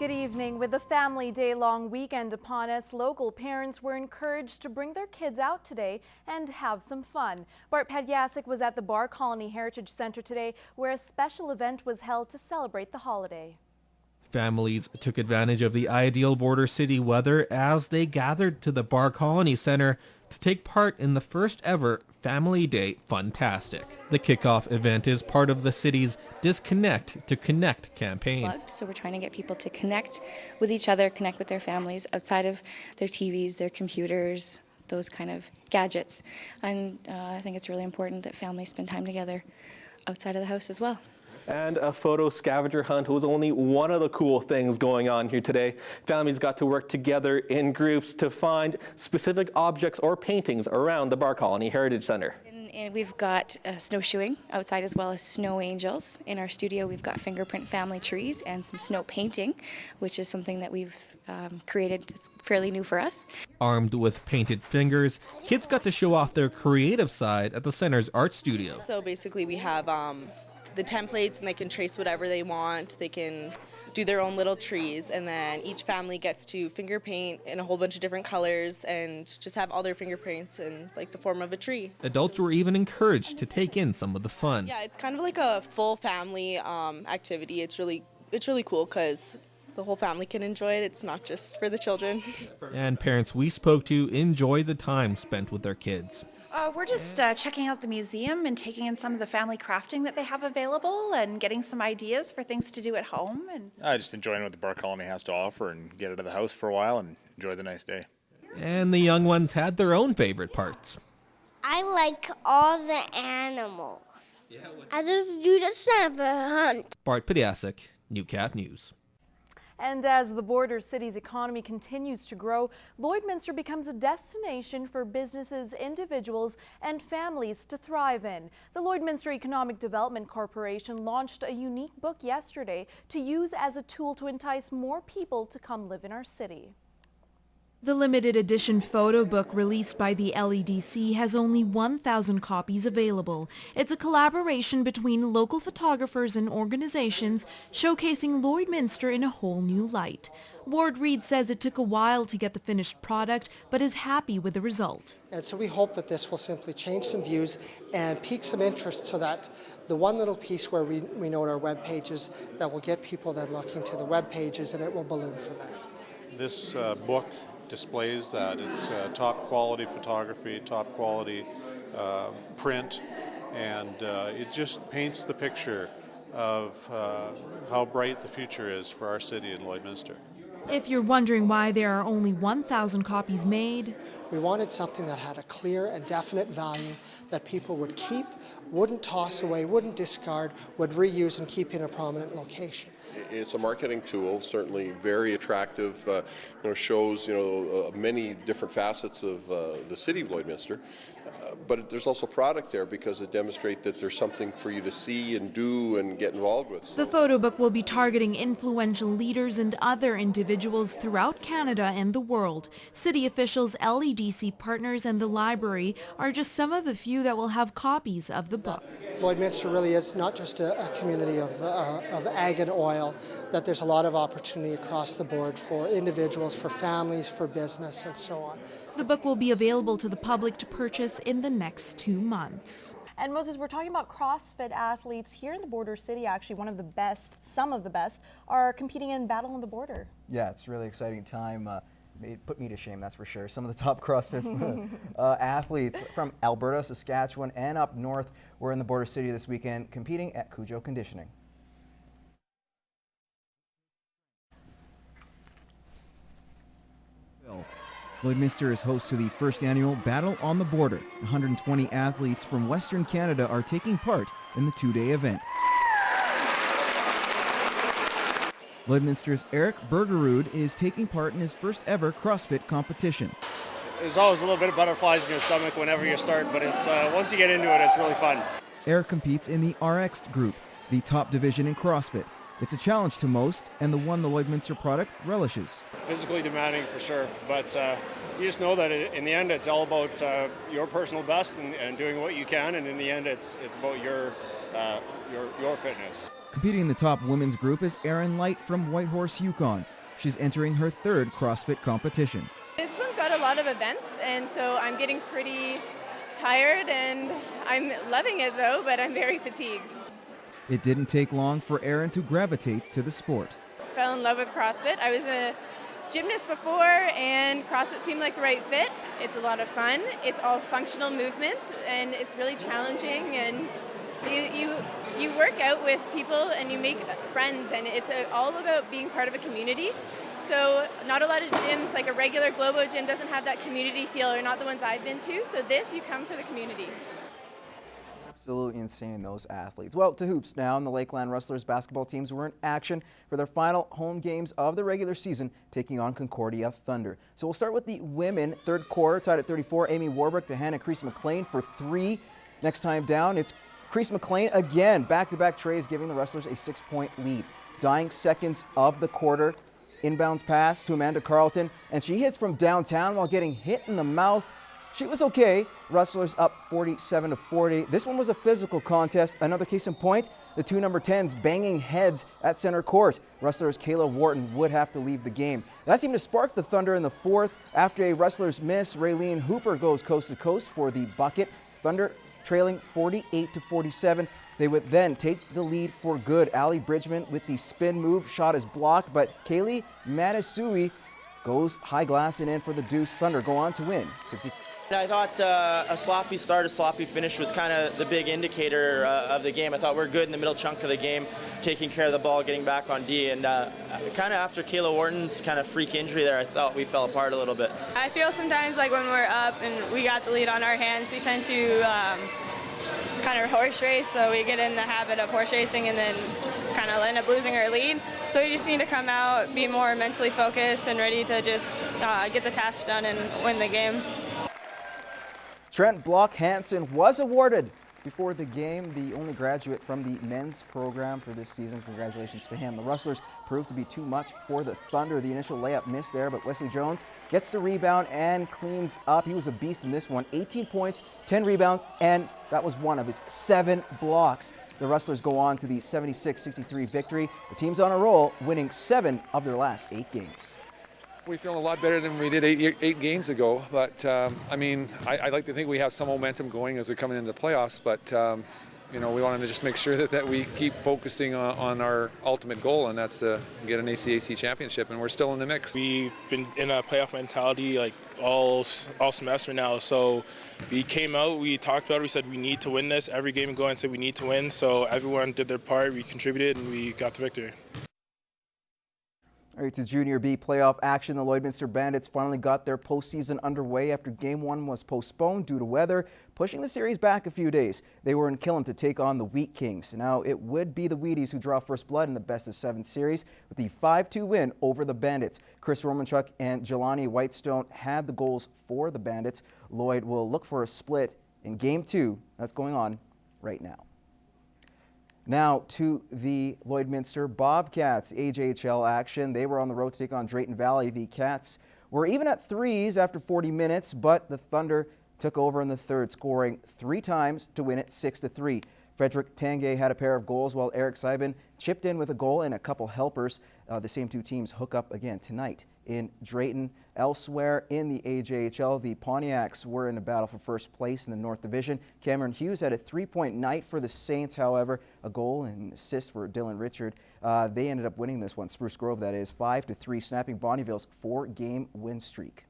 Good evening. With the family day-long weekend upon us, local parents were encouraged to bring their kids out today and have some fun. Bart Pontiacs was at the Bar Colony Heritage Center today, where a special event was held to celebrate the holiday. Families took advantage of the ideal border city weather as they gathered to the Bar Colony Center to take part in the first ever Family Day Funtastic. The kickoff event is part of the city's Disconnect to Connect campaign. So we're trying to get people to connect with each other, connect with their families outside of their TVs, their computers, those kind of gadgets. And I think it's really important that families spend time together outside of the house as well. And a photo scavenger hunt was only one of the cool things going on here today. Families got to work together in groups to find specific objects or paintings around the Bar Colony Heritage Center. And we've got snowshoeing outside as well as snow angels. In our studio we've got fingerprint family trees and some snow painting, which is something that we've created that's fairly new for us. Armed with painted fingers, kids got to show off their creative side at the center's art studio. So basically we have the templates, and they can trace whatever they want. They can do their own little trees, and then each family gets to finger paint in a whole bunch of different colors and just have all their fingerprints in like the form of a tree. Adults were even encouraged to take in some of the fun. Yeah, it's kind of like a full family activity. It's really cool because the whole family can enjoy it. It's not just for the children. And parents we spoke to enjoy the time spent with their kids. We're just checking out the museum and taking in some of the family crafting that they have available and getting some ideas for things to do at home. And just enjoying what the Bar Colony has to offer and get out of the house for a while and enjoy the nice day. And the young ones had their own favorite parts. I like all the animals. I just do the Santa hunt. Bart Pontiacs, Newcap News. And as the border city's economy continues to grow, Lloydminster becomes a destination for businesses, individuals, and families to thrive in. The Lloydminster Economic Development Corporation launched a unique book yesterday to use as a tool to entice more people to come live in our city. The limited edition photo book released by the LEDC has only 1,000 copies available. It's a collaboration between local photographers and organizations showcasing Lloydminster in a whole new light. Ward Reed says it took a while to get the finished product, but is happy with the result. And so we hope that this will simply change some views and pique some interest so that the one little piece where we note our web pages, that will get people then looking to the web pages and it will balloon from there. This book displays that. It's top quality photography, top quality print, and it just paints the picture of how bright the future is for our city in Lloydminster. If you're wondering why there are only 1,000 copies made, we wanted something that had a clear and definite value that people would keep, wouldn't toss away, wouldn't discard, would reuse and keep in a prominent location. It's a marketing tool, certainly very attractive, shows many different facets of the city of Lloydminster, but there's also product there because it demonstrates that there's something for you to see and do and get involved with. The photo book will be targeting influential leaders and other individuals throughout Canada and the world. City officials, LEDC partners, and the library are just some of the few that will have copies of the book. Lloydminster really is not just a community of ag and oil, that there's a lot of opportunity across the board for individuals, for families, for business, and so on. The book will be available to the public to purchase in the next 2 months. And Moses, we're talking about CrossFit athletes here in the border city. Actually, some of the best are competing in Battle on the Border. Yeah, it's a really exciting time. It put me to shame, that's for sure. Some of the top CrossFit athletes from Alberta, Saskatchewan, and up north were in the border city this weekend competing at Cujo Conditioning. Lloydminster is host to the first annual Battle on the Border. 120 athletes from Western Canada are taking part in the two-day event. Lloydminster's Eric Bergerud is taking part in his first ever CrossFit competition. There's always a little bit of butterflies in your stomach whenever you start, but it's once you get into it, it's really fun. Eric competes in the RX group, the top division in CrossFit. It's a challenge to most, and the one the Lloydminster product relishes. Physically demanding for sure, but you just know that in the end it's all about your personal best and doing what you can, and in the end it's about your fitness. Competing in the top women's group is Erin Light from Whitehorse, Yukon. She's entering her third CrossFit competition. This one's got a lot of events, and so I'm getting pretty tired, and I'm loving it though, but I'm very fatigued. It didn't take long for Erin to gravitate to the sport. Fell in love with CrossFit. I was a gymnast before, and CrossFit seemed like the right fit. It's a lot of fun. It's all functional movements, and it's really challenging, and you work out with people and you make friends, and it's all about being part of a community. So not a lot of gyms, like a regular Globo gym, doesn't have that community feel, or not the ones I've been to. So this, you come for the community. Absolutely insane, those athletes. Well, to hoops now, and the Lakeland Rustlers basketball teams were in action for their final home games of the regular season, taking on Concordia Thunder. So we'll start with the women. Third quarter, tied at 34, Amy Warbrick to hand Crease McLean for 3. Next time down, it's Crease McLean again. Back-to-back trays giving the Rustlers a 6-point lead. Dying seconds of the quarter. Inbounds pass to Amanda Carlton, and she hits from downtown while getting hit in the mouth. She was okay. Rustlers up 47-40. This one was a physical contest. Another case in point, the two number 10s banging heads at center court. Rustlers' Kayla Wharton would have to leave the game. That seemed to spark the Thunder in the fourth. After a Rustlers miss, Raylene Hooper goes coast to coast for the bucket. Thunder trailing 48-47. They would then take the lead for good. Allie Bridgman with the spin move. Shot is blocked, but Kaylee Matasui goes high glass and in for the deuce. Thunder go on to win 60. I thought a sloppy start, a sloppy finish was kind of the big indicator of the game. I thought we were good in the middle chunk of the game, taking care of the ball, getting back on D, and kind of after Kayla Wharton's kind of freak injury there, I thought we fell apart a little bit. I feel sometimes like when we're up and we got the lead on our hands, we tend to kind of horse race, so we get in the habit of horse racing and then kind of end up losing our lead. So we just need to come out, be more mentally focused and ready to just get the task done and win the game. Trent Block Hansen was awarded before the game, the only graduate from the men's program for this season. Congratulations to him. The Rustlers proved to be too much for the Thunder. The initial layup missed there, but Wesley Jones gets the rebound and cleans up. He was a beast in this one. 18 points, 10 rebounds, and that was one of his 7 blocks. The Rustlers go on to the 76-63 victory. The team's on a roll, winning 7 of their last 8 games. We feel a lot better than we did eight games ago, but I mean, I like to think we have some momentum going as we're coming into the playoffs, but you know, we want to just make sure that we keep focusing on our ultimate goal, and that's to get an ACAC championship, and we're still in the mix. We've been in a playoff mentality like all semester now, so we came out, we talked about it, we said we need to win this. Every game we go and said we need to win, so everyone did their part, we contributed, and we got the victory. All right, to Junior B playoff action, the Lloydminster Bandits finally got their postseason underway after Game 1 was postponed due to weather, pushing the series back a few days. They were in Killam to take on the Wheat Kings. Now, it would be the Wheaties who draw first blood in the best-of-7 series with the 5-2 win over the Bandits. Chris Romanchuk and Jelani Whitestone had the goals for the Bandits. Lloyd will look for a split in Game 2. That's going on right now. Now to the Lloydminster Bobcats AJHL action. They were on the road to take on Drayton Valley. The Cats were even at 3s after 40 minutes, but the Thunder took over in the third, scoring 3 times to win it 6-3. Frederick Tanguay had a pair of goals, while Eric Seiben chipped in with a goal and a couple helpers. The same two teams hook up again tonight in Drayton. Elsewhere in the AJHL, the Pontiacs were in a battle for first place in the North Division. Cameron Hughes had a 3-point night for the Saints, however, a goal and an assist for Dylan Richard. They ended up winning this one, Spruce Grove that is, 5-3, snapping Bonnyville's 4-game win streak.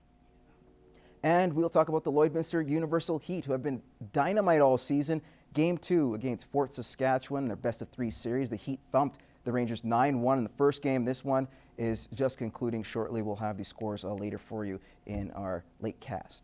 And we'll talk about the Lloydminster Universal Heat, who have been dynamite all season. Game 2 against Fort Saskatchewan, their best-of-3 series. The Heat thumped the Rangers 9-1 in the first game. This one is just concluding shortly. We'll have the scores later for you in our late cast.